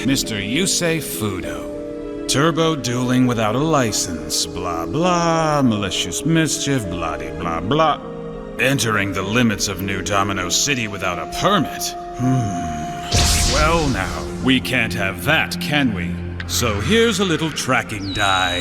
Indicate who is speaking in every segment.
Speaker 1: Mr. Yusei Fudo. Turbo dueling without a license, blah blah, malicious mischief, blah blah. Entering the limits of New Domino City without a permit? Well now, we can't have that, can we? So here's a little tracking die.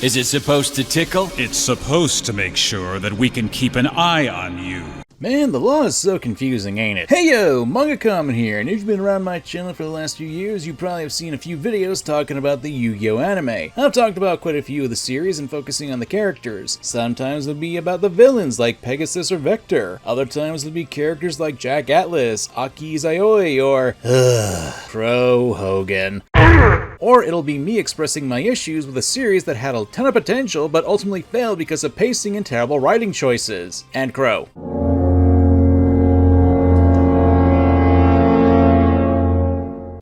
Speaker 2: Is it supposed to tickle?
Speaker 1: It's supposed to make sure that we can keep an eye on you.
Speaker 3: Man, the law is so confusing, ain't it? Hey yo, MangaKamen here, and if you've been around my channel for the last few years, you probably have seen a few videos talking about the Yugioh anime. I've talked about quite a few of the series and focusing on the characters. Sometimes it'll be about the villains like Pegasus or Vector. Other times it'll be characters like Jack Atlas, Aki Zayoi, or Crow Hogan. Or it'll be me expressing my issues with a series that had a ton of potential but ultimately failed because of pacing and terrible writing choices. And Crow.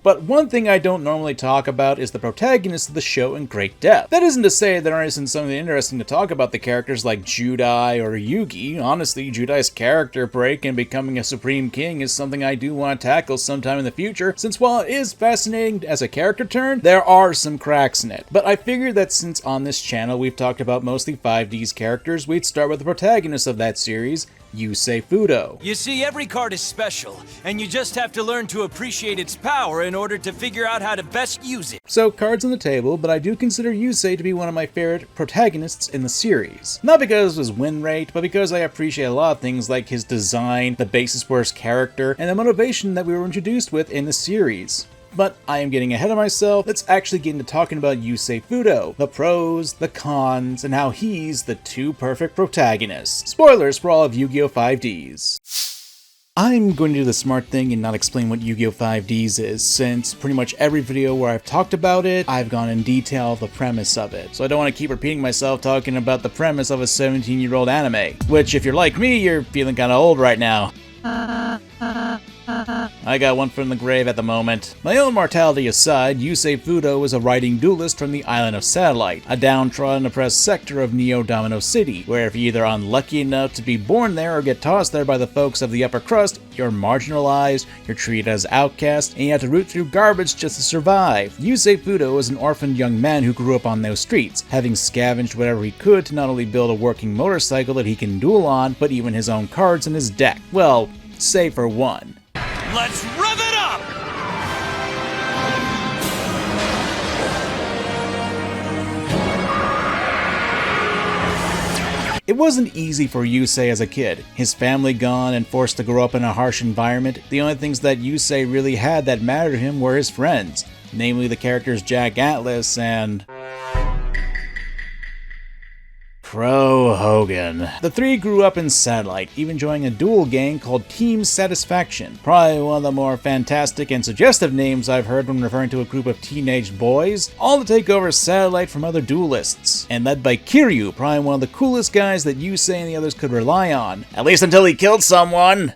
Speaker 3: But one thing I don't normally talk about is the protagonists of the show in great depth. That isn't to say there isn't something interesting to talk about the characters like Judai or Yugi. Honestly, Judai's character break and becoming a supreme king is something I do want to tackle sometime in the future, since while it is fascinating as a character turn, there are some cracks in it. But I figured that since on this channel we've talked about mostly 5D's characters, we'd start with the protagonist of that series, Yusei Fudo.
Speaker 2: You see, every card is special, and you just have to learn to appreciate its power in order to figure out how to best use it.
Speaker 3: So, cards on the table, but I do consider Yusei to be one of my favorite protagonists in the series. Not because of his win rate, but because I appreciate a lot of things like his design, the basis for his character, and the motivation that we were introduced with in the series. But I am getting ahead of myself. Let's actually get into talking about Yusei Fudo, the pros, the cons, and how he's the Too Perfect Protagonist. Spoilers for all of Yu-Gi-Oh! 5Ds. I'm going to do the smart thing and not explain what Yu-Gi-Oh! 5Ds is, since pretty much every video where I've talked about it, I've gone in detail of the premise of it. So I don't want to keep repeating myself talking about the premise of a 17-year-old anime, which if you're like me, you're feeling kinda old right now. I got one from the grave at the moment. My own mortality aside, Yusei Fudo is a writing duelist from the island of Satellite, a downtrodden, oppressed sector of Neo Domino City, where if you're either unlucky enough to be born there or get tossed there by the folks of the upper crust, you're marginalized, you're treated as outcast, and you have to root through garbage just to survive. Yusei Fudo is an orphaned young man who grew up on those streets, having scavenged whatever he could to not only build a working motorcycle that he can duel on, but even his own cards in his deck. Well, save for one.
Speaker 2: Let's rev it up!
Speaker 3: It wasn't easy for Yusei as a kid. His family gone and forced to grow up in a harsh environment, the only things that Yusei really had that mattered to him were his friends, namely the characters Jack Atlas and Crow Hogan. The three grew up in Satellite, even joining a duel gang called Team Satisfaction. Probably one of the more fantastic and suggestive names I've heard when referring to a group of teenage boys, all to take over Satellite from other duelists. And led by Kiryu, probably one of the coolest guys that Yusei and the others could rely on. At least until he killed someone!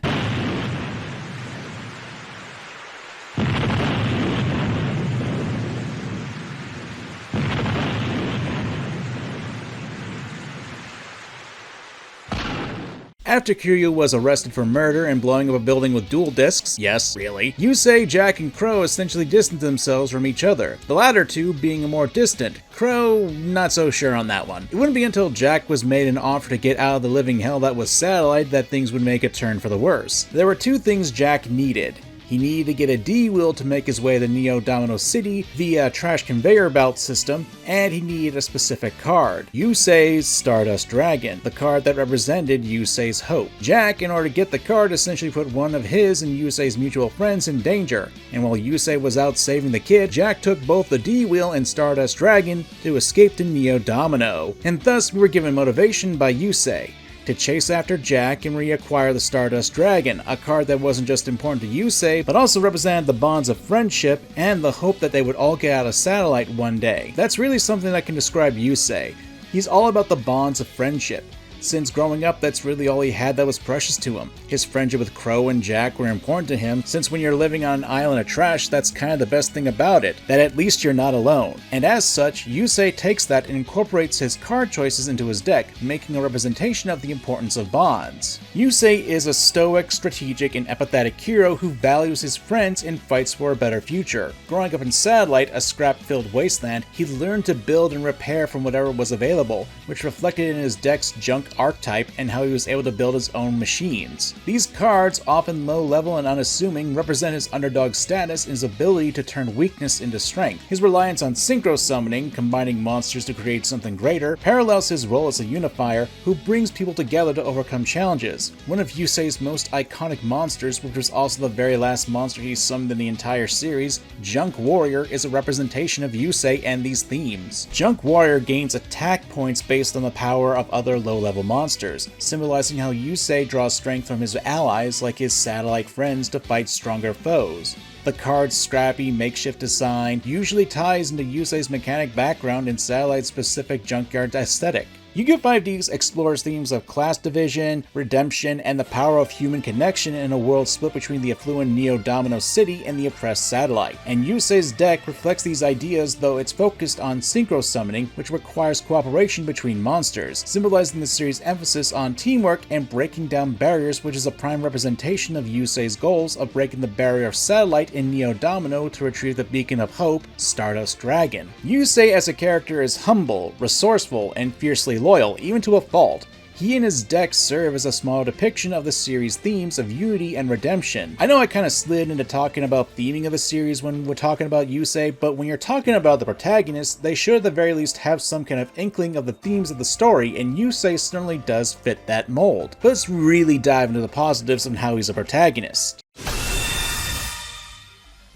Speaker 3: After Kiryu was arrested for murder and blowing up a building with duel discs, yes, really, Yusei, Jack, and Crow essentially distanced themselves from each other, the latter two being more distant. Crow, not so sure on that one. It wouldn't be until Jack was made an offer to get out of the living hell that was Satellite that things would make a turn for the worse. There were two things Jack needed. He needed to get a D-wheel to make his way to Neo Domino City via a trash conveyor belt system, and he needed a specific card, Yusei's Stardust Dragon, the card that represented Yusei's hope. Jack, in order to get the card, essentially put one of his and Yusei's mutual friends in danger, and while Yusei was out saving the kid, Jack took both the D-wheel and Stardust Dragon to escape to Neo Domino, and thus we were given motivation by Yusei to chase after Jack and reacquire the Stardust Dragon, a card that wasn't just important to Yusei, but also represented the bonds of friendship and the hope that they would all get out of Satellite one day. That's really something that can describe Yusei. He's all about the bonds of friendship. since growing up that's really all he had that was precious to him. His friendship with Crow and Jack were important to him, since when you're living on an island of trash, that's kind of the best thing about it, that at least you're not alone. And as such, Yusei takes that and incorporates his card choices into his deck, making a representation of the importance of bonds. Yusei is a stoic, strategic, and empathetic hero who values his friends and fights for a better future. Growing up in Satellite, a scrap-filled wasteland, he learned to build and repair from whatever was available, which reflected in his deck's junk archetype and how he was able to build his own machines. These cards, often low-level and unassuming, represent his underdog status and his ability to turn weakness into strength. His reliance on synchro summoning, combining monsters to create something greater, parallels his role as a unifier who brings people together to overcome challenges. One of Yusei's most iconic monsters, which was also the very last monster he summoned in the entire series, Junk Warrior, is a representation of Yusei and these themes. Junk Warrior gains attack points based on the power of other low-level monsters, symbolizing how Yusei draws strength from his allies like his satellite friends to fight stronger foes. The card's scrappy, makeshift design usually ties into Yusei's mechanic background and satellite-specific junkyard aesthetic. Yu-Gi-Oh! 5Ds explores themes of class division, redemption, and the power of human connection in a world split between the affluent Neo-Domino City and the oppressed Satellite. And Yusei's deck reflects these ideas, though it's focused on synchro summoning, which requires cooperation between monsters, symbolizing the series' emphasis on teamwork and breaking down barriers, which is a prime representation of Yusei's goals of breaking the barrier of Satellite in Neo-Domino to retrieve the Beacon of Hope, Stardust Dragon. Yusei as a character is humble, resourceful, and fiercely loyal, even to a fault. He and his deck serve as a small depiction of the series' themes of unity and redemption. I know I kind of slid into talking about theming of the series when we're talking about Yusei, but when you're talking about the protagonists, they should at the very least have some kind of inkling of the themes of the story, and Yusei certainly does fit that mold. But let's really dive into the positives on how he's a protagonist.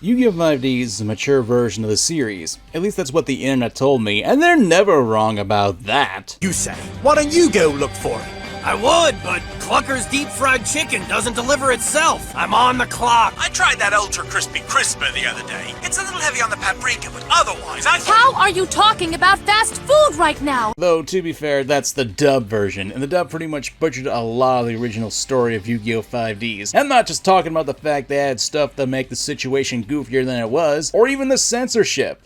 Speaker 3: Yu-Gi-Oh! 5D is a mature version of the series. At least that's what the internet told me, and they're never wrong about that.
Speaker 4: Yusei, why don't you go look for it?
Speaker 2: I would, but Clucker's deep fried chicken doesn't deliver itself. I'm on the clock.
Speaker 4: I tried that Ultra Crispy Crisper the other day. It's a little heavy on the paprika, but otherwise
Speaker 5: How are you talking about fast food right now?
Speaker 3: Though, to be fair, that's the dub version, and the dub pretty much butchered a lot of the original story of Yu-Gi-Oh! 5Ds. I'm not just talking about the fact they had stuff to make the situation goofier than it was, or even the censorship.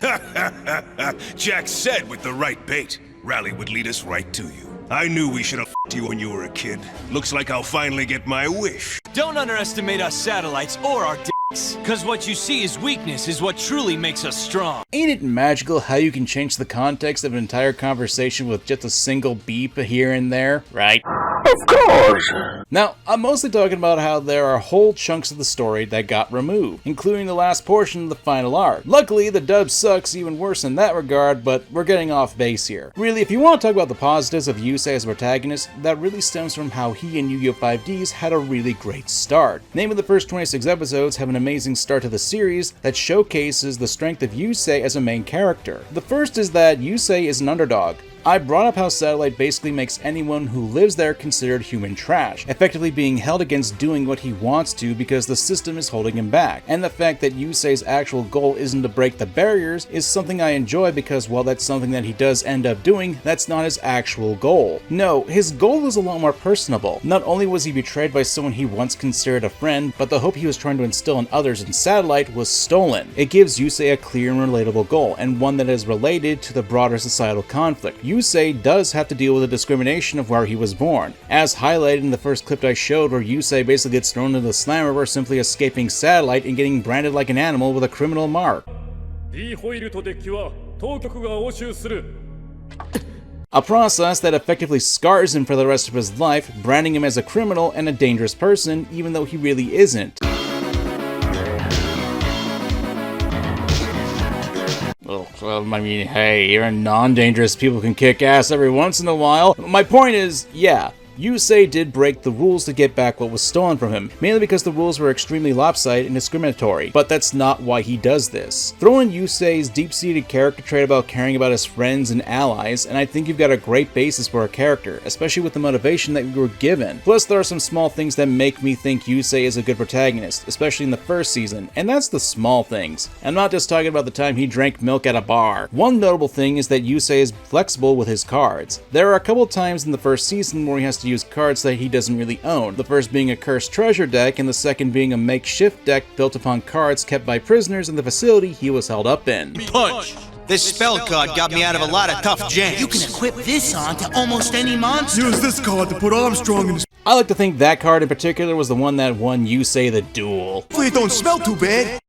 Speaker 6: Jack said with the right bait, Rally would lead us right to you. I knew we should have f***ed you when you were a kid. Looks like I'll finally get my wish.
Speaker 2: Don't underestimate us satellites or our dicks, cause what you see as weakness is what truly makes us strong.
Speaker 3: Ain't it magical how you can change the context of an entire conversation with just a single beep here and there, right?
Speaker 6: Of course!
Speaker 3: Now, I'm mostly talking about how there are whole chunks of the story that got removed, including the last portion of the final arc. Luckily, the dub sucks even worse in that regard, but we're getting off base here. Really, if you want to talk about the positives of Yusei as a protagonist, that really stems from how he and Yu-Gi-Oh! 5Ds had a really great start. Namely, the first 26 episodes have an amazing start to the series that showcases the strength of Yusei as a main character. The first is that Yusei is an underdog. I brought up how Satellite basically makes anyone who lives there considered human trash, effectively being held against doing what he wants to because the system is holding him back. And the fact that Yusei's actual goal isn't to break the barriers is something I enjoy because while that's something that he does end up doing, that's not his actual goal. No, his goal is a lot more personable. Not only was he betrayed by someone he once considered a friend, but the hope he was trying to instill in others in Satellite was stolen. It gives Yusei a clear and relatable goal, and one that is related to the broader societal conflict. Yusei does have to deal with the discrimination of where he was born, as highlighted in the first clip I showed where Yusei basically gets thrown into the slammer for simply escaping Satellite and getting branded like an animal with a criminal mark. A process that effectively scars him for the rest of his life, branding him as a criminal and a dangerous person, even though he really isn't. Well, I mean, hey, even non-dangerous people can kick ass every once in a while. My point is, yeah, Yusei did break the rules to get back what was stolen from him, mainly because the rules were extremely lopsided and discriminatory, but that's not why he does this. Throw in Yusei's deep-seated character trait about caring about his friends and allies, and I think you've got a great basis for a character, especially with the motivation that you were given. Plus, there are some small things that make me think Yusei is a good protagonist, especially in the first season, and that's the small things. I'm not just talking about the time he drank milk at a bar. One notable thing is that Yusei is flexible with his cards. There are a couple times in the first season where he has to use cards that he doesn't really own, the first being a cursed treasure deck and the second being a makeshift deck built upon cards kept by prisoners in the facility he was held up in.
Speaker 4: Punch! This spell card got me out of a lot of tough jams.
Speaker 7: You can equip this on to almost any monster.
Speaker 8: Use this card to put Armstrong in his...
Speaker 3: I like to think that card in particular was the one that won Yusei the duel.
Speaker 8: Hopefully it don't smell too bad.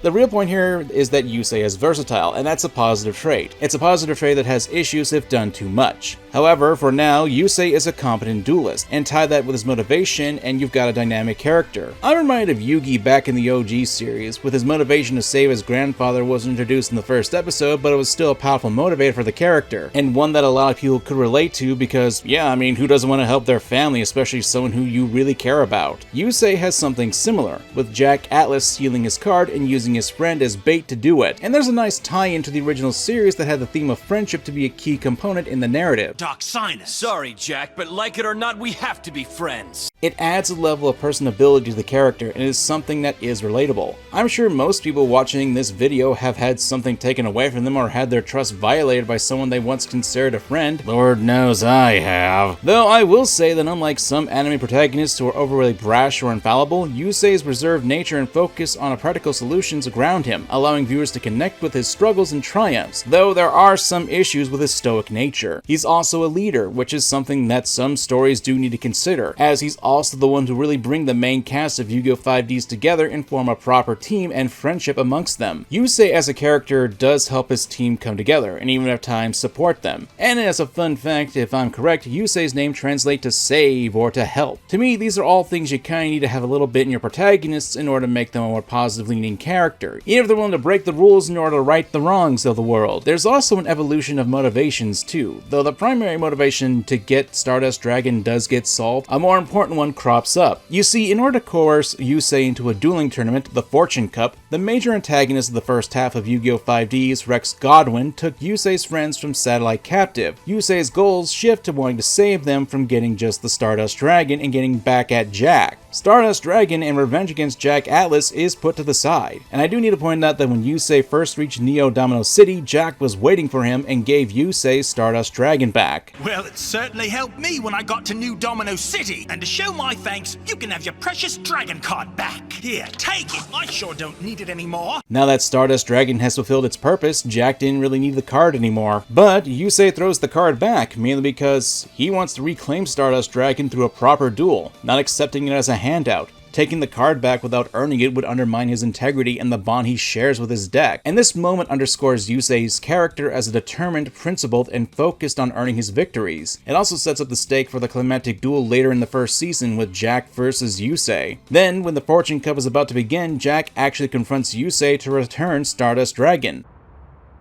Speaker 3: The real point here is that Yusei is versatile, and that's a positive trait. It's a positive trait that has issues if done too much. However, for now, Yusei is a competent duelist, and tie that with his motivation and you've got a dynamic character. I'm reminded of Yugioh back in the OG series, with his motivation to save his grandfather wasn't introduced in the first episode, but it was still a powerful motivator for the character, and one that a lot of people could relate to because, yeah, I mean, who doesn't want to help their family, especially someone who you really care about? Yusei has something similar, with Jack Atlas stealing his card and using his friend as bait to do it, and there's a nice tie-in to the original series that had the theme of friendship to be a key component in the narrative.
Speaker 4: Doc Sinus.
Speaker 2: Sorry, Jack, but like it or not, we have to be friends.
Speaker 3: It adds a level of personability to the character and is something that is relatable. I'm sure most people watching this video have had something taken away from them or had their trust violated by someone they once considered a friend. Lord knows I have. Though I will say that unlike some anime protagonists who are overly brash or infallible, Yusei's reserved nature and focus on practical solutions ground him, allowing viewers to connect with his struggles and triumphs, though there are some issues with his stoic nature. He's also a leader, which is something that some stories do need to consider, as he's also the one to really bring the main cast of Yu-Gi-Oh! 5Ds together and form a proper team and friendship amongst them. Yusei as a character does help his team come together, and even at times support them. And as a fun fact, if I'm correct, Yusei's name translates to save or to help. To me, these are all things you kinda need to have a little bit in your protagonists in order to make them a more positive leaning character, even if they're willing to break the rules in order to right the wrongs of the world. There's also an evolution of motivations too, though the primary motivation to get Stardust Dragon does get solved, a more important one crops up. You see, in order to coerce Yusei into a dueling tournament, the Fortune Cup, the major antagonist of the first half of Yu-Gi-Oh! 5Ds, Rex Godwin, took Yusei's friends from Satellite captive. Yusei's goals shift to wanting to save them from getting just the Stardust Dragon and getting back at Jack. Stardust Dragon and revenge against Jack Atlas is put to the side, and I do need to point out that when Yusei first reached Neo Domino City, Jack was waiting for him and gave Yusei Stardust Dragon back.
Speaker 4: Well, it certainly helped me when I got to New Domino City. And to show my thanks, you can have your precious dragon card back. Here, take it. I sure don't need it anymore.
Speaker 3: Now that Stardust Dragon has fulfilled its purpose, Jack didn't really need the card anymore. But Yusei throws the card back, mainly because he wants to reclaim Stardust Dragon through a proper duel, not accepting it as a handout. Taking the card back without earning it would undermine his integrity and the bond he shares with his deck, and this moment underscores Yusei's character as a determined, principled, and focused on earning his victories. It also sets up the stake for the climactic duel later in the first season with Jack versus Yusei. Then, when the Fortune Cup is about to begin, Jack actually confronts Yusei to return Stardust Dragon.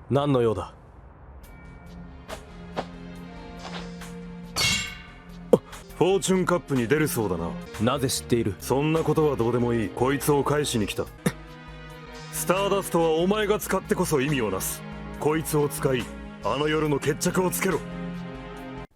Speaker 9: 何の用だ? フォーチュンカップに出るそうだな。なぜ知っている？そんなことはどうでもいい。こいつを返しに来た。スターダストはお前が使ってこそ意味をなす。こいつを使い、あの夜の決着をつけろ。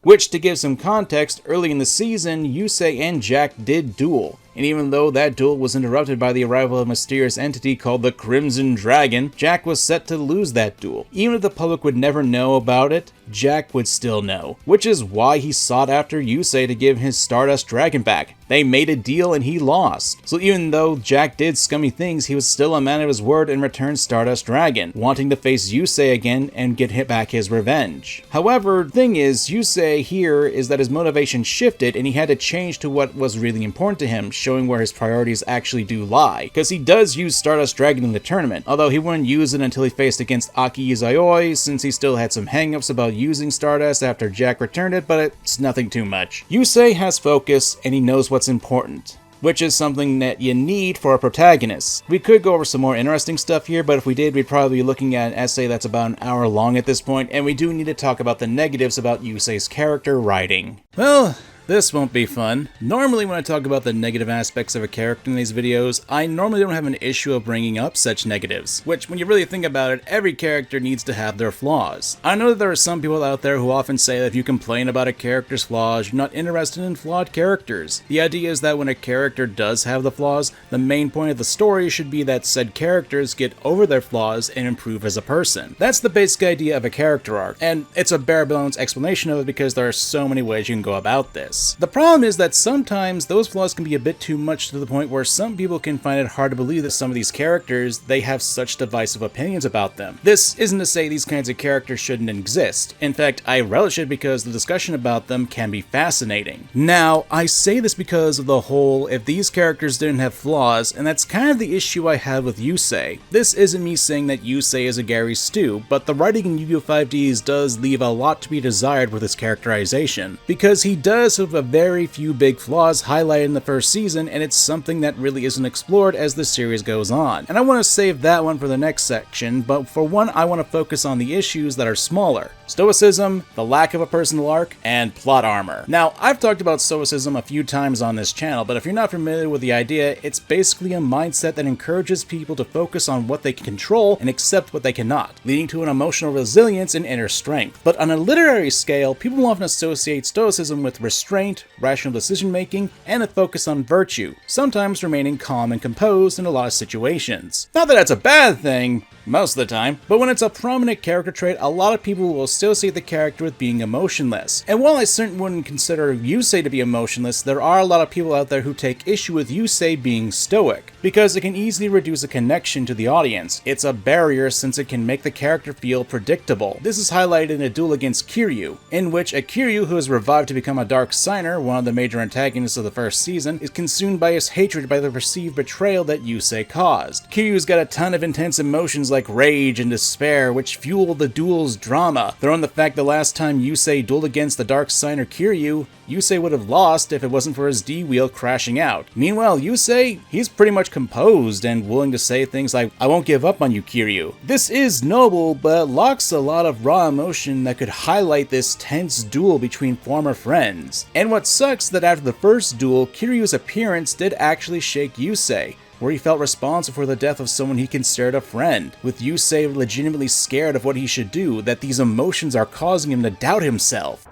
Speaker 3: Which, to give some context, early in the season, Yusei and Jack did duel. And even though that duel was interrupted by the arrival of a mysterious entity called the Crimson Dragon, Jack was set to lose that duel. Even if the public would never know about it, Jack would still know. Which is why he sought after Yusei to give his Stardust Dragon back. They made a deal and he lost. So even though Jack did scummy things, he was still a man of his word and returned Stardust Dragon, wanting to face Yusei again and get back his revenge. However, the thing is, Yusei here is that his motivation shifted and he had to change to what was really important to him, showing where his priorities actually do lie. Because he does use Stardust Dragon in the tournament, although he wouldn't use it until he faced against Aki Izayoi, since he still had some hangups about using Stardust after Jack returned it, but it's nothing too much. Yusei has focus and he knows what's important. which is something that you need for a protagonist. We could go over some more interesting stuff here, but if we did, we'd probably be looking at an essay that's about an hour long at this point, and we do need to talk about the negatives about Yusei's character writing. Well, this won't be fun. Normally when I talk about the negative aspects of a character in these videos, I normally don't have an issue of bringing up such negatives, which when you really think about it, every character needs to have their flaws. I know that there are some people out there who often say that if you complain about a character's flaws, you're not interested in flawed characters. The idea is that when a character does have the flaws, the main point of the story should be that said characters get over their flaws and improve as a person. That's the basic idea of a character arc, and it's a bare bones explanation of it because there are so many ways you can go about this. The problem is that sometimes those flaws can be a bit too much to the point where some people can find it hard to believe that some of these characters, they have such divisive opinions about them. This isn't to say these kinds of characters shouldn't exist. In fact, I relish it because the discussion about them can be fascinating. Now, I say this because of the whole, if these characters didn't have flaws, and that's kind of the issue I have with Yusei. This isn't me saying that Yusei is a Gary Stu, but the writing in Yu-Gi-Oh! 5Ds does leave a lot to be desired with his characterization, because he does have a very few big flaws highlighted in the first season, and it's something that really isn't explored as the series goes on. And I want to save that one for the next section, but for one I want to focus on the issues that are smaller. Stoicism, the lack of a personal arc, and plot armor. Now, I've talked about stoicism a few times on this channel, but if you're not familiar with the idea, it's basically a mindset that encourages people to focus on what they can control and accept what they cannot, leading to an emotional resilience and inner strength. But on a literary scale, people often associate stoicism with restraint, rational decision-making, and a focus on virtue, sometimes remaining calm and composed in a lot of situations. Not that that's a bad thing, most of the time, but when it's a prominent character trait, a lot of people will associate the character with being emotionless. And while I certainly wouldn't consider Yusei to be emotionless, there are a lot of people out there who take issue with Yusei being stoic, because it can easily reduce a connection to the audience. It's a barrier since it can make the character feel predictable. This is highlighted in a duel against Kiryu, in which a Kiryu who is revived to become a Dark Signer, one of the major antagonists of the first season, is consumed by his hatred by the perceived betrayal that Yusei caused. Kiryu's got a ton of intense emotions like rage and despair, which fuel the duel's drama. Throw in the fact the last time Yusei dueled against the Dark Signer Kiryu, Yusei would have lost if it wasn't for his D-wheel crashing out. Meanwhile, Yusei, he's pretty much composed and willing to say things like, "I won't give up on you, Kiryu." This is noble, but lacks a lot of raw emotion that could highlight this tense duel between former friends. And what sucks that after the first duel, Kiryu's appearance did actually shake Yusei, where he felt responsible for the death of someone he considered a friend, with Yusei legitimately scared of what he should do, that these emotions are causing him to doubt himself.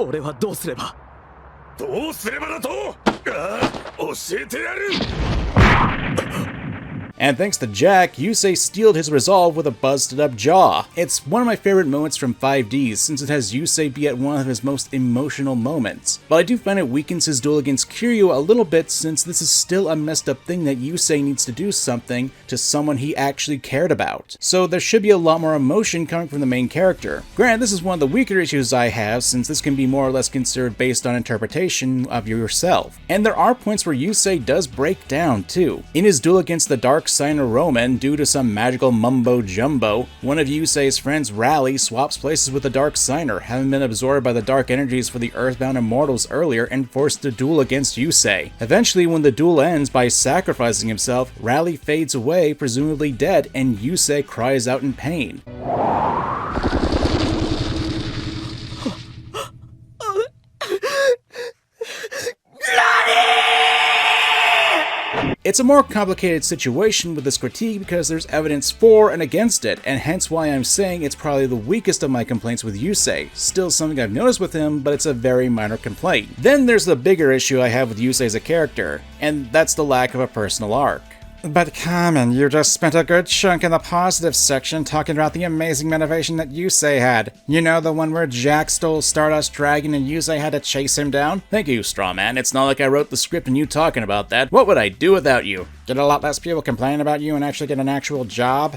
Speaker 9: どうすればだと教えてやる
Speaker 3: And thanks to Jack, Yusei steeled his resolve with a busted up jaw. It's one of my favorite moments from 5Ds since it has Yusei be at one of his most emotional moments. But I do find it weakens his duel against Kiryu a little bit since this is still a messed up thing that Yusei needs to do something to someone he actually cared about. So there should be a lot more emotion coming from the main character. Granted, this is one of the weaker issues I have since this can be more or less considered based on interpretation of yourself. And there are points where Yusei does break down too. In his duel against the Dark Signer Roman, due to some magical mumbo-jumbo, one of Yusei's friends, Rally, swaps places with the Dark Signer, having been absorbed by the dark energies for the Earthbound Immortals earlier and forced to duel against Yusei. Eventually, when the duel ends by sacrificing himself, Rally fades away, presumably dead, and Yusei cries out in pain. It's a more complicated situation with this critique because there's evidence for and against it, and hence why I'm saying it's probably the weakest of my complaints with Yusei. Still something I've noticed with him, but it's a very minor complaint. Then there's the bigger issue I have with Yusei as a character, and that's the lack of a personal arc. But Kamen, you just spent a good chunk in the positive section talking about the amazing motivation that Yusei had. You know, the one where Jack stole Stardust Dragon and Yusei had to chase him down? Thank you, Strawman. It's not like I wrote the script and you talking about that. What would I do without you? Get a lot less people complaining about you and actually get an actual job?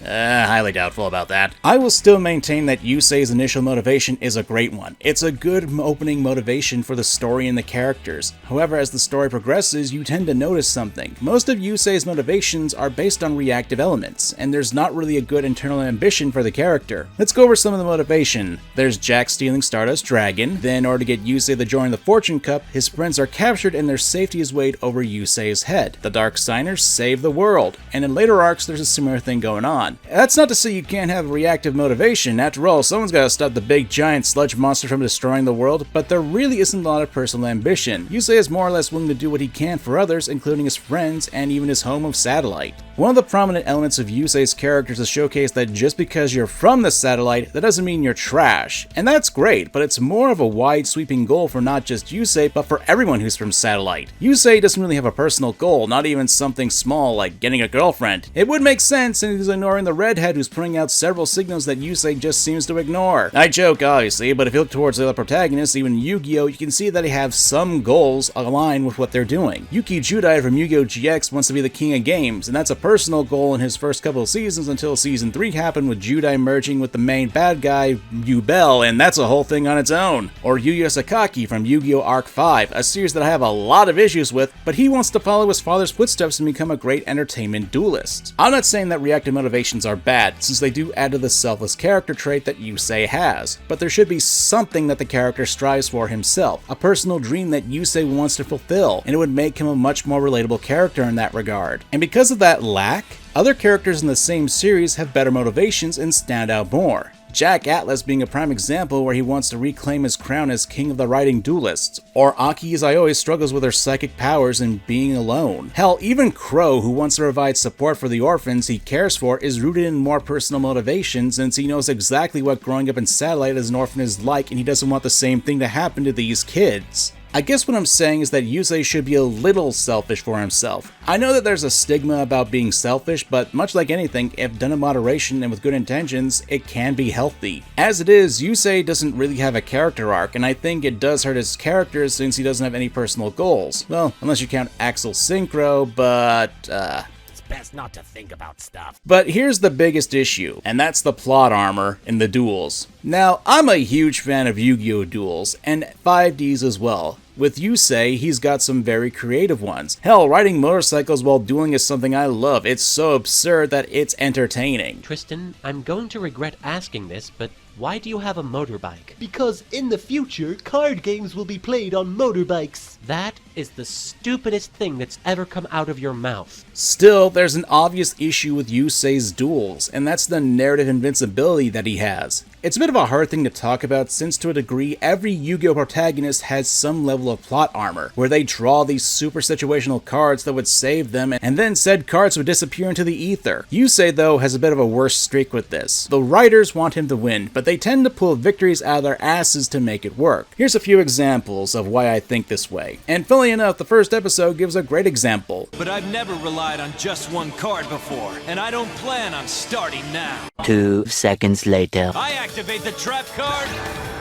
Speaker 3: Highly doubtful about that. I will still maintain that Yusei's initial motivation is a great one. It's a good opening motivation for the story and the characters. However, as the story progresses, you tend to notice something. Most of Yusei's motivations are based on reactive elements, and there's not really a good internal ambition for the character. Let's go over some of the motivation. There's Jack stealing Stardust Dragon. Then in order to get Yusei to join the Fortune Cup, his friends are captured and their safety is weighed over Yusei's head. The Dark Signers save the world, and in later arcs there's a similar thing going on. That's not to say you can't have reactive motivation. After all, someone's gotta stop the big giant sludge monster from destroying the world, but there really isn't a lot of personal ambition. Yusei is more or less willing to do what he can for others, including his friends and even his home of Satellite. One of the prominent elements of Yusei's character is to showcase that just because you're from the satellite, that doesn't mean you're trash. And that's great, but it's more of a wide sweeping goal for not just Yusei, but for everyone who's from Satellite. Yusei doesn't really have a personal goal, not even something small like getting a girlfriend. It would make sense since he's ignoring the redhead who's putting out several signals that Yusei just seems to ignore. I joke, obviously, but if you look towards the other protagonists, even Yugioh, you can see that they have some goals aligned with what they're doing. Yuki Judai from Yu-Gi-Oh! GX wants to be the king of games, and that's a personal goal in his first couple of seasons until season 3 happened with Judai merging with the main bad guy, Yubel, and that's a whole thing on its own. Or Yuya Sakaki from Yu-Gi-Oh! Arc 5, a series that I have a lot of issues with, but he wants to follow his father's footsteps and become a great entertainment duelist. I'm not saying that reactive motivations are bad, since they do add to the selfless character trait that Yusei has, but there should be something that the character strives for himself, a personal dream that Yusei wants to fulfill, and it would make him a much more relatable character in that regard. And because of that lack, other characters in the same series have better motivations and stand out more. Jack Atlas being a prime example where he wants to reclaim his crown as king of the writing duelists, or Aki Izayoi struggles with her psychic powers and being alone. Hell, even Crow, who wants to provide support for the orphans he cares for, is rooted in more personal motivation since he knows exactly what growing up in Satellite as an orphan is like and he doesn't want the same thing to happen to these kids. I guess what I'm saying is that Yusei should be a little selfish for himself. I know that there's a stigma about being selfish, but much like anything, if done in moderation and with good intentions, it can be healthy. As it is, Yusei doesn't really have a character arc, and I think it does hurt his character since he doesn't have any personal goals. Well, unless you count Axel Synchro, but
Speaker 10: best not to think about stuff.
Speaker 3: But here's the biggest issue, and that's the plot armor in the duels. Now, I'm a huge fan of Yu-Gi-Oh! Duels, and 5Ds as well. With Yusei, he's got some very creative ones. Hell, riding motorcycles while dueling is something I love. It's so absurd that it's entertaining.
Speaker 10: Tristan, I'm going to regret asking this, but why do you have a motorbike? Because in the future, card games will be played on motorbikes. That is the stupidest thing that's ever come out of your mouth.
Speaker 3: Still, there's an obvious issue with Yusei's duels, and that's the narrative invincibility that he has. It's a bit of a hard thing to talk about since to a degree every Yu-Gi-Oh! Protagonist has some level of plot armor, where they draw these super situational cards that would save them, and then said cards would disappear into the ether. Yusei, though, has a bit of a worse streak with this. The writers want him to win, but they tend to pull victories out of their asses to make it work. Here's a few examples of why I think this way. And funnily enough, the first episode gives a great example.
Speaker 2: But I've never relied on just one card before, and I don't plan on starting now.
Speaker 11: 2 seconds later.
Speaker 2: I activate the trap card,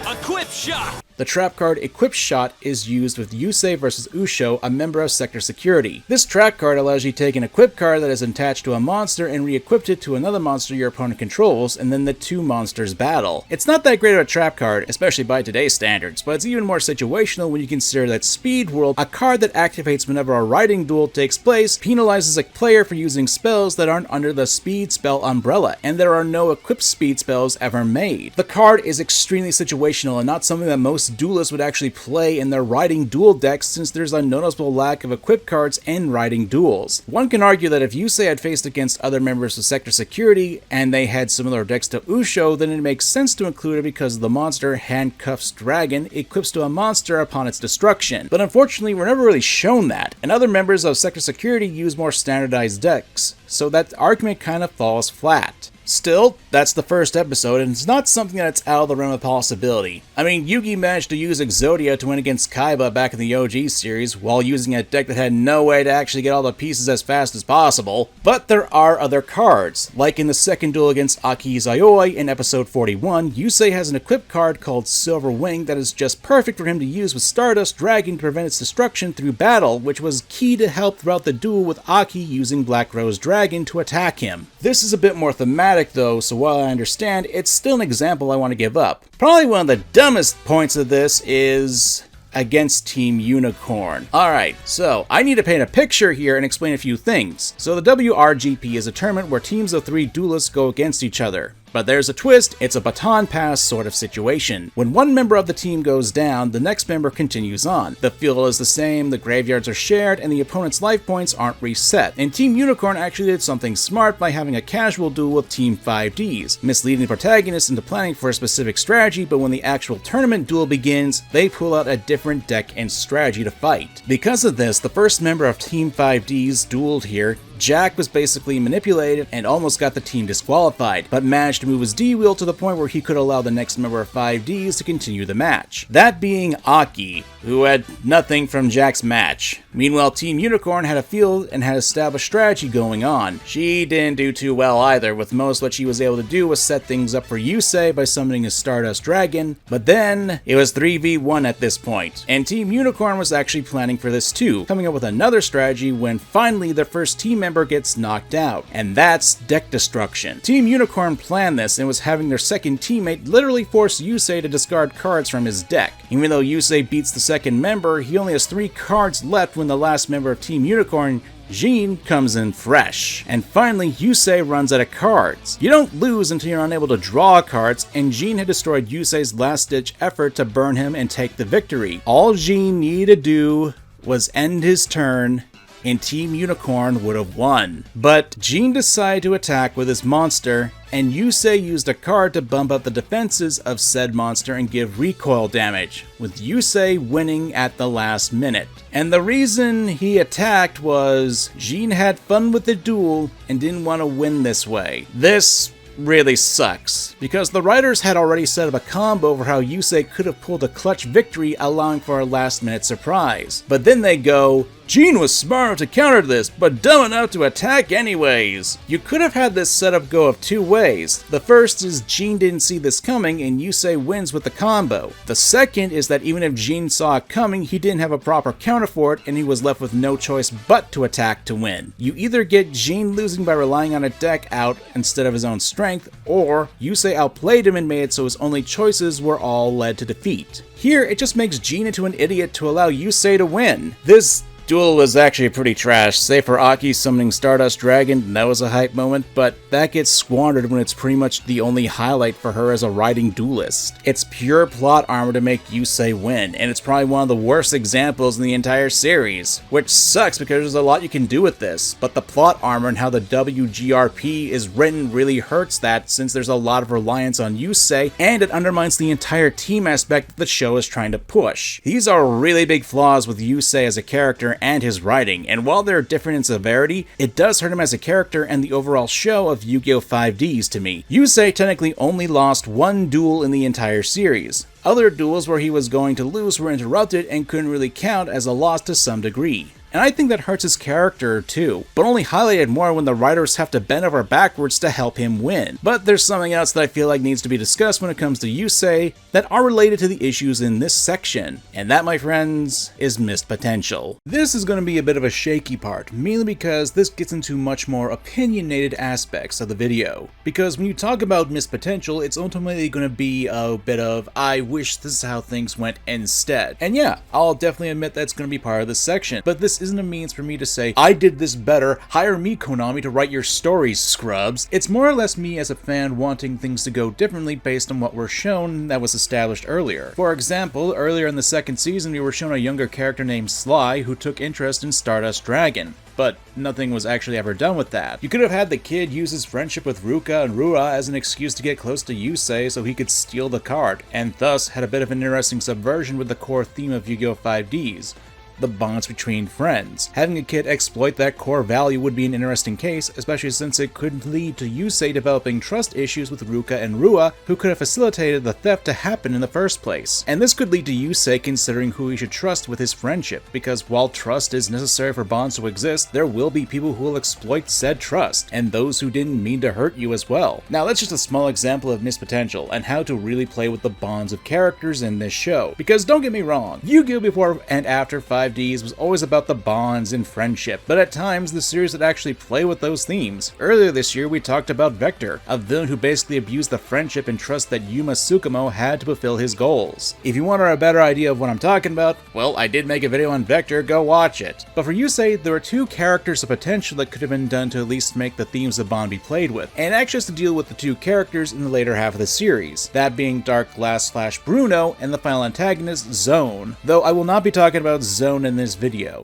Speaker 2: Equip Shot!
Speaker 3: The trap card Equip Shot is used with Yusei vs Usho, a member of Sector Security. This trap card allows you to take an equip card that is attached to a monster and re-equip it to another monster your opponent controls, and then the two monsters battle. It's not that great of a trap card, especially by today's standards, but it's even more situational when you consider that Speed World, a card that activates whenever a writing duel takes place, penalizes a player for using spells that aren't under the speed spell umbrella, and there are no equipped speed spells ever made. The card is extremely situational and not something that most duelists would actually play in their writing duel decks since there's a noticeable lack of equipped cards in writing duels. One can argue that if Yusei had faced against other members of Sector Security and they had similar decks to Usho, then it makes sense to include it because the monster Handcuffs Dragon equips to a monster upon its destruction. But unfortunately, we're never really shown that, and other members of Sector Security use more standardized decks, so that argument kind of falls flat. Still, that's the first episode, and it's not something that's out of the realm of possibility. I mean, Yugi managed to use Exodia to win against Kaiba back in the OG series, while using a deck that had no way to actually get all the pieces as fast as possible. But there are other cards. Like in the second duel against Aki Izayoi in episode 41, Yusei has an equipped card called Silver Wing that is just perfect for him to use with Stardust Dragon to prevent its destruction through battle, which was key to help throughout the duel with Aki using Black Rose Dragon to attack him. This is a bit more thematic dramatic though, so while I understand, it's still an example I want to give up. Probably one of the dumbest points of this is against Team Unicorn. Alright, so I need to paint a picture here and explain a few things. So the WRGP is a tournament where teams of 3 duelists go against each other. But there's a twist, it's a baton pass sort of situation. When one member of the team goes down, the next member continues on. The field is the same, the graveyards are shared, and the opponent's life points aren't reset. And Team Unicorn actually did something smart by having a casual duel with Team 5Ds, misleading the protagonists into planning for a specific strategy, but when the actual tournament duel begins, they pull out a different deck and strategy to fight. Because of this, the first member of Team 5Ds dueled here. Jack was basically manipulated and almost got the team disqualified, but managed to move his D-wheel to the point where he could allow the next member of 5Ds to continue the match. That being Aki, who had nothing from Jack's match. Meanwhile, Team Unicorn had a field and had established strategy going on. She didn't do too well either, with most what she was able to do was set things up for Yusei by summoning his Stardust Dragon, but then it was 3v1 at this point, and Team Unicorn was actually planning for this too, coming up with another strategy when finally their first team member gets knocked out, and that's deck destruction. Team Unicorn planned this and was having their second teammate literally force Yusei to discard cards from his deck. Even though Yusei beats the second member, he only has 3 cards left when the last member of Team Unicorn, Jean, comes in fresh. And finally, Yusei runs out of cards. You don't lose until you're unable to draw cards, and Jean had destroyed Yusei's last-ditch effort to burn him and take the victory. All Jean needed to do was end his turn, and Team Unicorn would have won. But Jean decided to attack with his monster, and Yusei used a card to bump up the defenses of said monster and give recoil damage, with Yusei winning at the last minute. And the reason he attacked was Jean had fun with the duel and didn't want to win this way. This really sucks, because the writers had already set up a combo for how Yusei could have pulled a clutch victory, allowing for a last minute surprise. But then they go, Jean was smart enough to counter this, but dumb enough to attack anyways. You could have had this setup go of 2 ways. The first is Jean didn't see this coming and Yusei wins with the combo. The second is that even if Jean saw it coming, he didn't have a proper counter for it and he was left with no choice but to attack to win. You either get Jean losing by relying on a deck out instead of his own strength, or Yusei outplayed him and made it so his only choices were all led to defeat. Here, it just makes Jean into an idiot to allow Yusei to win. This duel was actually pretty trash, save for Aki summoning Stardust Dragon, and that was a hype moment, but that gets squandered when it's pretty much the only highlight for her as a riding duelist. It's pure plot armor to make Yusei win, and it's probably one of the worst examples in the entire series, which sucks because there's a lot you can do with this, but the plot armor and how the WGRP is written really hurts that, since there's a lot of reliance on Yusei, and it undermines the entire team aspect that the show is trying to push. These are really big flaws with Yusei as a character and his writing, and while they're different in severity, it does hurt him as a character and the overall show of Yu-Gi-Oh! 5Ds to me. Yusei technically only lost 1 duel in the entire series. Other duels where he was going to lose were interrupted and couldn't really count as a loss to some degree. And I think that hurts his character too, but only highlighted more when the writers have to bend over backwards to help him win. But there's something else that I feel like needs to be discussed when it comes to Yusei that are related to the issues in this section, and that, my friends, is missed potential. This is going to be a bit of a shaky part, mainly because this gets into much more opinionated aspects of the video. Because when you talk about missed potential, it's ultimately going to be a bit of, I wish this is how things went instead. And yeah, I'll definitely admit that's going to be part of this section, but this isn't a means for me to say, I did this better, hire me, Konami, to write your stories, scrubs. It's more or less me as a fan wanting things to go differently based on what we're shown that was established earlier. For example, earlier in the second season we were shown a younger character named Sly who took interest in Stardust Dragon, but nothing was actually ever done with that. You could have had the kid use his friendship with Ruka and Rua as an excuse to get close to Yusei so he could steal the card, and thus had a bit of an interesting subversion with the core theme of Yu-Gi-Oh! 5Ds. The bonds between friends. Having a kid exploit that core value would be an interesting case, especially since it could lead to Yusei developing trust issues with Ruka and Rua, who could have facilitated the theft to happen in the first place. And this could lead to Yusei considering who he should trust with his friendship, because while trust is necessary for bonds to exist, there will be people who will exploit said trust, and those who didn't mean to hurt you as well. Now that's just a small example of missed potential, and how to really play with the bonds of characters in this show. Because don't get me wrong, Yu-Gi-Oh! Before and after 5 5Ds was always about the bonds and friendship, but at times the series would actually play with those themes. Earlier this year we talked about Vector, a villain who basically abused the friendship and trust that Yuma Tsukumo had to fulfill his goals. If you want a better idea of what I'm talking about, well, I did make a video on Vector, go watch it. But for Yusei, there were two characters of potential that could have been done to at least make the themes of Bond be played with, and actually has to deal with the two characters in the later half of the series, that being Dark Glass / Bruno and the final antagonist, Zone, though I will not be talking about Zone in this video.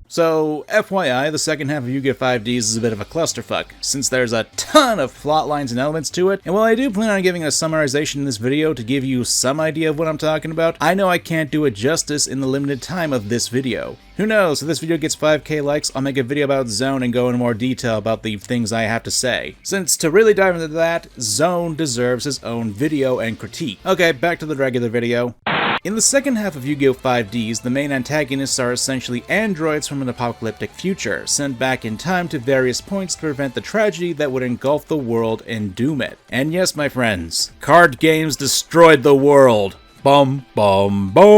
Speaker 3: So, FYI, the second half of Yu-Gi-Oh! 5Ds is a bit of a clusterfuck, since there's a ton of plot lines and elements to it, and while I do plan on giving a summarization in this video to give you some idea of what I'm talking about, I know I can't do it justice in the limited time of this video. Who knows, if this video gets 5k likes, I'll make a video about Zone and go into more detail about the things I have to say. Since to really dive into that, Zone deserves his own video and critique. Okay, back to the regular video. In the second half of Yu-Gi-Oh! 5Ds, the main antagonists are essentially androids from an apocalyptic future, sent back in time to various points to prevent the tragedy that would engulf the world and doom it. And yes, my friends, card games destroyed the world. Bum, bum, boom!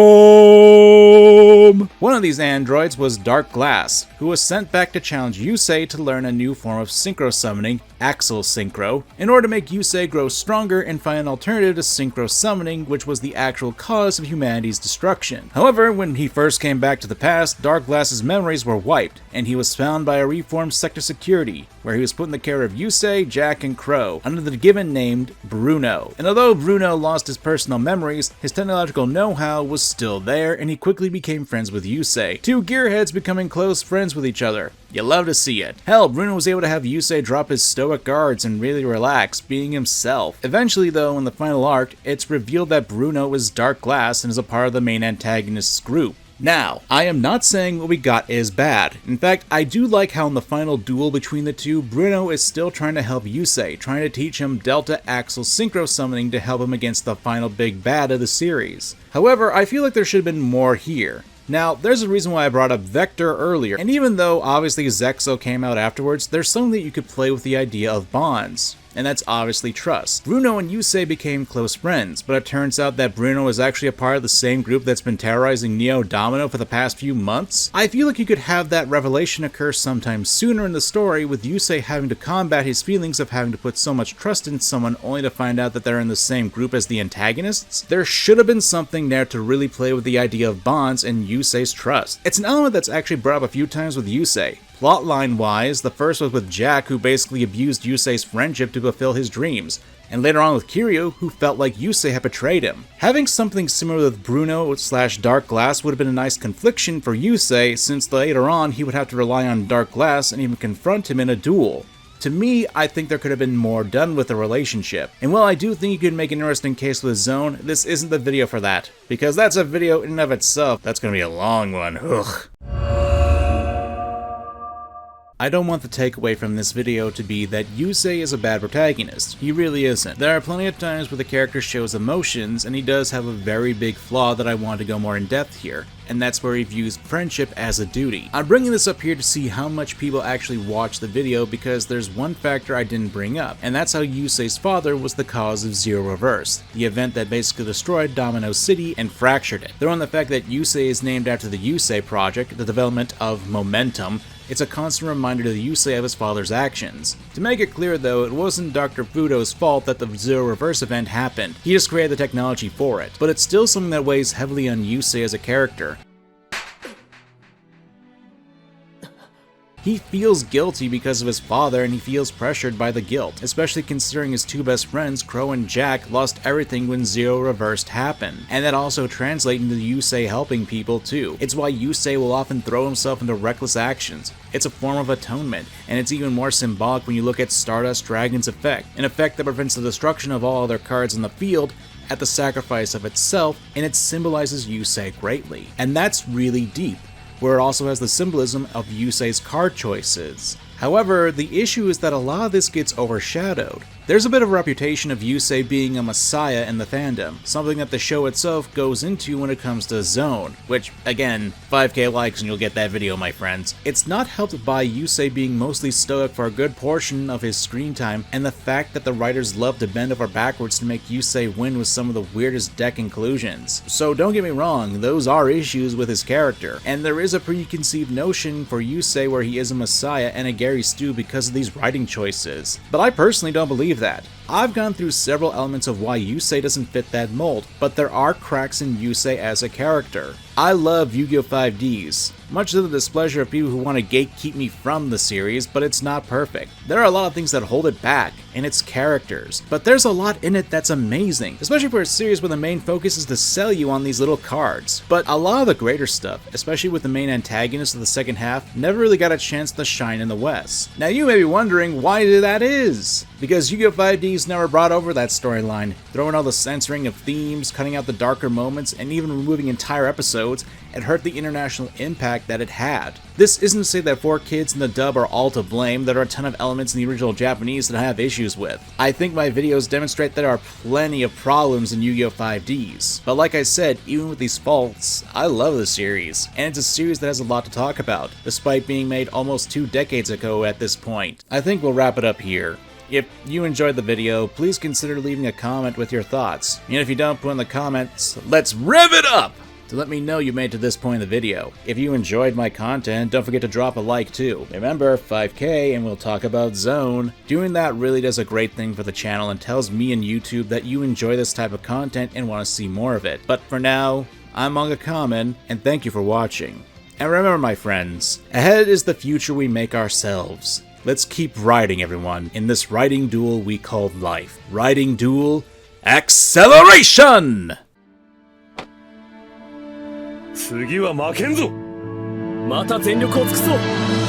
Speaker 3: One of these androids was Dark Glass, who was sent back to challenge Yusei to learn a new form of synchro summoning, Axel Synchro, in order to make Yusei grow stronger and find an alternative to synchro summoning, which was the actual cause of humanity's destruction. However, when he first came back to the past, Dark Glass's memories were wiped, and he was found by a reformed Sector Security, where he was put in the care of Yusei, Jack, and Crow, under the given named Bruno. And although Bruno lost his personal memories, his technological know-how was still there, and he quickly became friends with Yusei, two gearheads becoming close friends with each other. You love to see it. Hell, Bruno was able to have Yusei drop his stoic guards and really relax, being himself. Eventually though, in the final arc, it's revealed that Bruno is Dark Glass and is a part of the main antagonist's group. Now, I am not saying what we got is bad. In fact, I do like how in the final duel between the two, Bruno is still trying to help Yusei, trying to teach him Delta Axel Synchro Summoning to help him against the final big bad of the series. However, I feel like there should have been more here. Now, there's a reason why I brought up Vector earlier, and even though obviously Zexo came out afterwards, there's something that you could play with the idea of bonds. And that's obviously trust. Bruno and Yusei became close friends, but it turns out that Bruno is actually a part of the same group that's been terrorizing Neo Domino for the past few months. I feel like you could have that revelation occur sometime sooner in the story, with Yusei having to combat his feelings of having to put so much trust in someone only to find out that they're in the same group as the antagonists. There should have been something there to really play with the idea of bonds and Yusei's trust. It's an element that's actually brought up a few times with Yusei. Plotline-wise, the first was with Jack, who basically abused Yusei's friendship to fulfill his dreams, and later on with Kiryu, who felt like Yusei had betrayed him. Having something similar with Bruno / Dark Glass would have been a nice confliction for Yusei, since later on he would have to rely on Dark Glass and even confront him in a duel. To me, I think there could have been more done with the relationship. And while I do think you could make an interesting case with Zone, this isn't the video for that, because that's a video in and of itself. That's gonna be a long one, ugh. I don't want the takeaway from this video to be that Yusei is a bad protagonist. He really isn't. There are plenty of times where the character shows emotions, and he does have a very big flaw that I want to go more in depth here, and that's where he views friendship as a duty. I'm bringing this up here to see how much people actually watch the video, because there's one factor I didn't bring up, and that's how Yusei's father was the cause of Zero Reverse, the event that basically destroyed Domino City and fractured it. Throw in the fact that Yusei is named after the Yusei Project, the development of Momentum. It's a constant reminder to the Yusei of his father's actions. To make it clear though, it wasn't Dr. Fudo's fault that the Zero Reverse event happened. He just created the technology for it. But it's still something that weighs heavily on Yusei as a character. He feels guilty because of his father, and he feels pressured by the guilt, especially considering his two best friends, Crow and Jack, lost everything when Zero Reversed happened. And that also translates into Yusei helping people too. It's why Yusei will often throw himself into reckless actions. It's a form of atonement, and it's even more symbolic when you look at Stardust Dragon's effect, an effect that prevents the destruction of all other cards in the field at the sacrifice of itself, and it symbolizes Yusei greatly. And that's really deep, where it also has the symbolism of Yusei's card choices. However, the issue is that a lot of this gets overshadowed. There's a bit of a reputation of Yusei being a messiah in the fandom, something that the show itself goes into when it comes to Zone, which, again, 5k likes and you'll get that video, my friends. It's not helped by Yusei being mostly stoic for a good portion of his screen time, and the fact that the writers love to bend over backwards to make Yusei win with some of the weirdest deck inclusions. So don't get me wrong, those are issues with his character, and there is a preconceived notion for Yusei where he is a messiah and a Gary Stu because of these writing choices. But I personally don't believe that. I've gone through several elements of why Yusei doesn't fit that mold, but there are cracks in Yusei as a character. I love Yu-Gi-Oh! 5Ds, much to the displeasure of people who want to gatekeep me from the series, but it's not perfect. There are a lot of things that hold it back, and its characters, but there's a lot in it that's amazing, especially for a series where the main focus is to sell you on these little cards. But a lot of the greater stuff, especially with the main antagonist of the second half, never really got a chance to shine in the West. Now you may be wondering why that is. Because Yu-Gi-Oh! 5Ds never brought over that storyline, throwing all the censoring of themes, cutting out the darker moments, and even removing entire episodes, it hurt the international impact that it had. This isn't to say that 4Kids and the dub are all to blame. There are a ton of elements in the original Japanese that I have issues with. I think my videos demonstrate there are plenty of problems in Yu-Gi-Oh! 5Ds. But like I said, even with these faults, I love the series, and it's a series that has a lot to talk about, despite being made almost 2 decades ago at this point. I think we'll wrap it up here. If you enjoyed the video, please consider leaving a comment with your thoughts. And if you don't, put in the comments, let's rev it up! To let me know you made it to this point in the video. If you enjoyed my content, don't forget to drop a like too. Remember, 5k and we'll talk about Zone. Doing that really does a great thing for the channel and tells me and YouTube that you enjoy this type of content and want to see more of it. But for now, I'm MangaKamen, and thank you for watching. And remember, my friends, ahead is the future we make ourselves. Let's keep writing, everyone, in this writing duel we call life. Writing duel, acceleration!
Speaker 9: 次は負けんぞ。
Speaker 12: また全力を尽くそう。